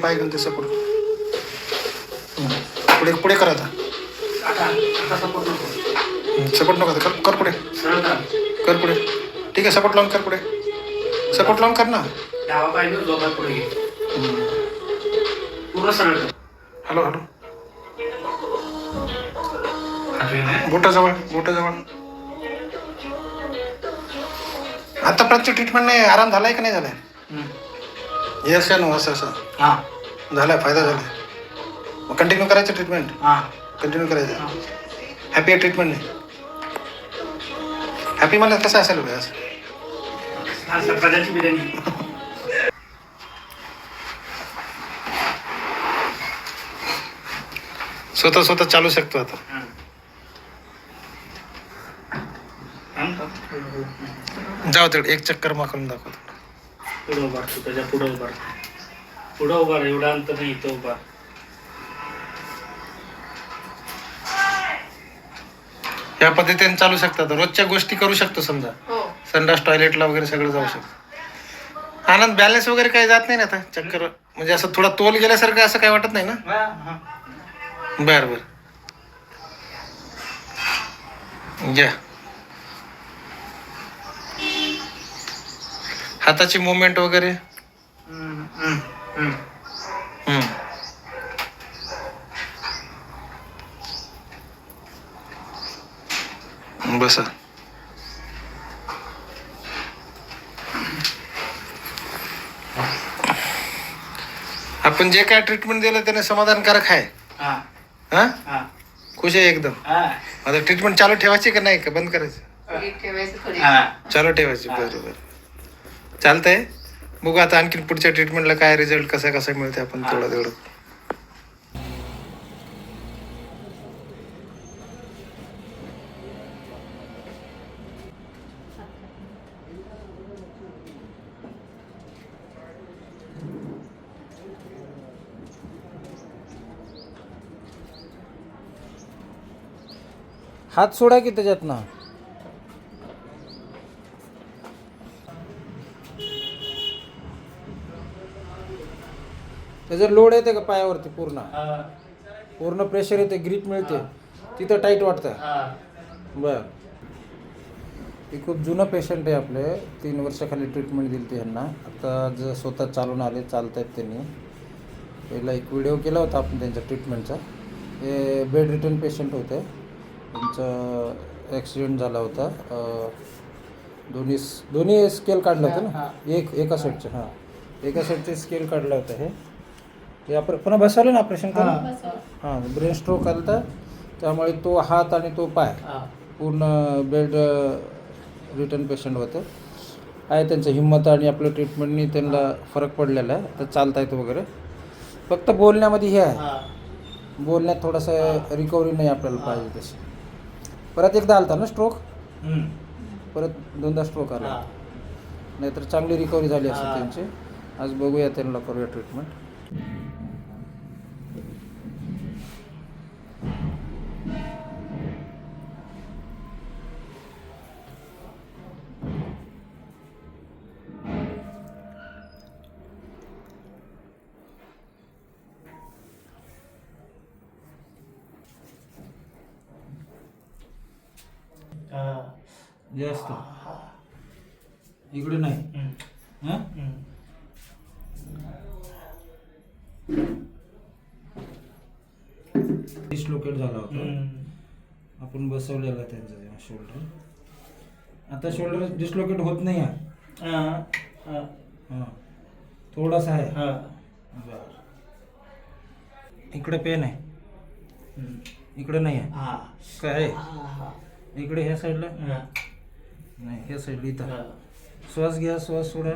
पाय घेऊन ते सपोर्ट पुढे पुढे करा आता. सपोर्ट नको कर कर पुढे कर पुढे. ठीक आहे सपोर्ट लावून कर पुढे. सपोर्ट लावून कर ना. हॅलो हॅलो बोटाजवळ बोटाजवळ. आतापर्यंतची ट्रीटमेंट नाही आराम झालाय का नाही झालाय? येस या नो असं असं झालाय फायदा झाला. मग कंटिन्यू करायचं ट्रीटमेंट. कंटिन्यू करायचं. हॅपी आहे ट्रीटमेंट नाही हॅपी मला कसं असेल बघ असं. स्वतः स्वतः चालू शकतो आता. जाऊ तेवढं एक चक्कर मारून दाखवतो. पुढं उभार तू त्याच्या पुढं उभार. पुढं उभार एवढा अंतर नाही इथं उभार. या पद्धतीने चालू शकतात. रोजच्या गोष्टी करू शकतो समजा. संडास टॉयलेटला वगैरे सगळं जाऊ शकतो. आनंद बॅलन्स वगैरे काही जात नाही ना आता चक्कर म्हणजे असं थोडा तोल गेल्यासारखं असं काही वाटत नाही ना? बरं बरं घ्या. हाताची मुवमेंट वगैरे बसा. आपण जे काय ट्रीटमेंट दिलं त्याने समाधानकारक आहे. हा खुश आहे एकदम. आता ट्रीटमेंट चालू ठेवायची का नाही का बंद करायची? चालू ठेवायची. बरोबर चालतंय. बघू आता आणखी पुढच्या ट्रीटमेंटला काय रिझल्ट कसा कसा मिळते आपण तेवढं तेवढं. हात सोडा की त्याच्यात ना. त्याचं लोड येते का पायावरती? पूर्ण पूर्ण प्रेशर येते, ग्रीप मिळते तिथं टाईट वाटतं. बर. हे खूप जुनं पेशंट आहे आपले. 3 वर्षाखाली ट्रीटमेंट दिली ती ह्यांना. आता स्वतः चालून आले, चालत आहेत त्यांनी. पहिला एक व्हिडिओ केला होता आपण त्यांच्या ट्रीटमेंटचा. हे बेड रिटर्न पेशंट होते. त्यांचा ॲक्सिडेंट झाला होता. दोन्ही स्केल काढलं होतं ना. एका साईडचं. हां एका साईडचे स्केल काढलं होतं. हे आपण पुन्हा बसवलं ना ऑपरेशन करून. हां ब्रेन स्ट्रोक आला होता त्यामुळे तो हात आणि तो पाय पूर्ण बेड रिटर्न पेशंट होते. आहे त्यांचं हिंमत आणि आपल्या ट्रीटमेंटनी त्यांना फरक पडलेला आहे. आता चालता येतं वगैरे. फक्त बोलण्यामध्ये हे आहे, बोलण्यात थोडंसं रिकव्हरी नाही आपल्याला पाहिजे तशी. परत एकदा आलता ना स्ट्रोक? परत 2दा स्ट्रोक आला. नाहीतर चांगली रिकव्हरी झाली असेल त्यांची. आज बघूया त्यांना करूया ट्रीटमेंट. जास्त इकडे नाही. डिस्लोकेट झाला होता. आपण बसवलेला त्यांचा जेव्हा शोल्डर. आता शोल्डर डिस्लोकेट होत नाही आहे. थोडासा आहे. इकडे पेन आहे, इकडे नाही आहे. काय आहे इकडे ह्या साईडला नाही, ह्या साईडला इथं. श्वास घ्या, श्वास सोडा,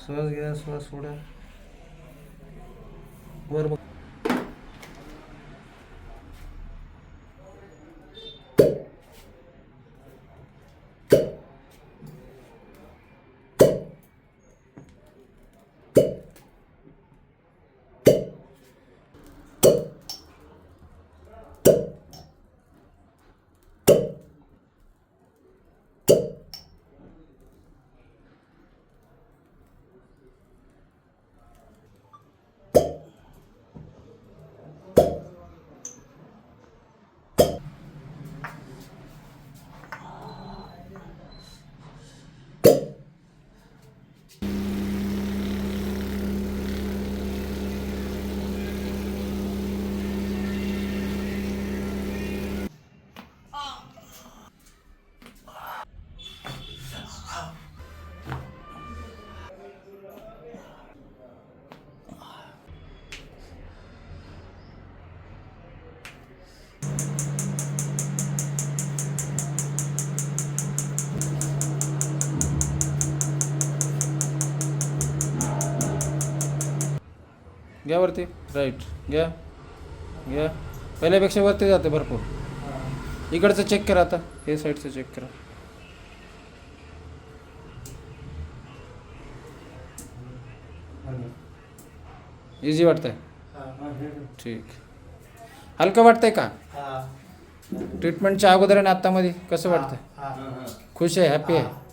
श्वास घ्या, श्वास सोडा. वर बघ. घ्या वरती. राईट. घ्या घ्या. पहिल्यापेक्षा वरती जाते भरपूर. इकडचं चेक करा आता. हे साईडचं चेक करा. इझी वाटतंय. ठीक. हलकं वाटतंय का ट्रीटमेंटच्या अगोदर आणि आत्तामध्ये कसं वाटतंय? खुश आहे, हॅपी आहे?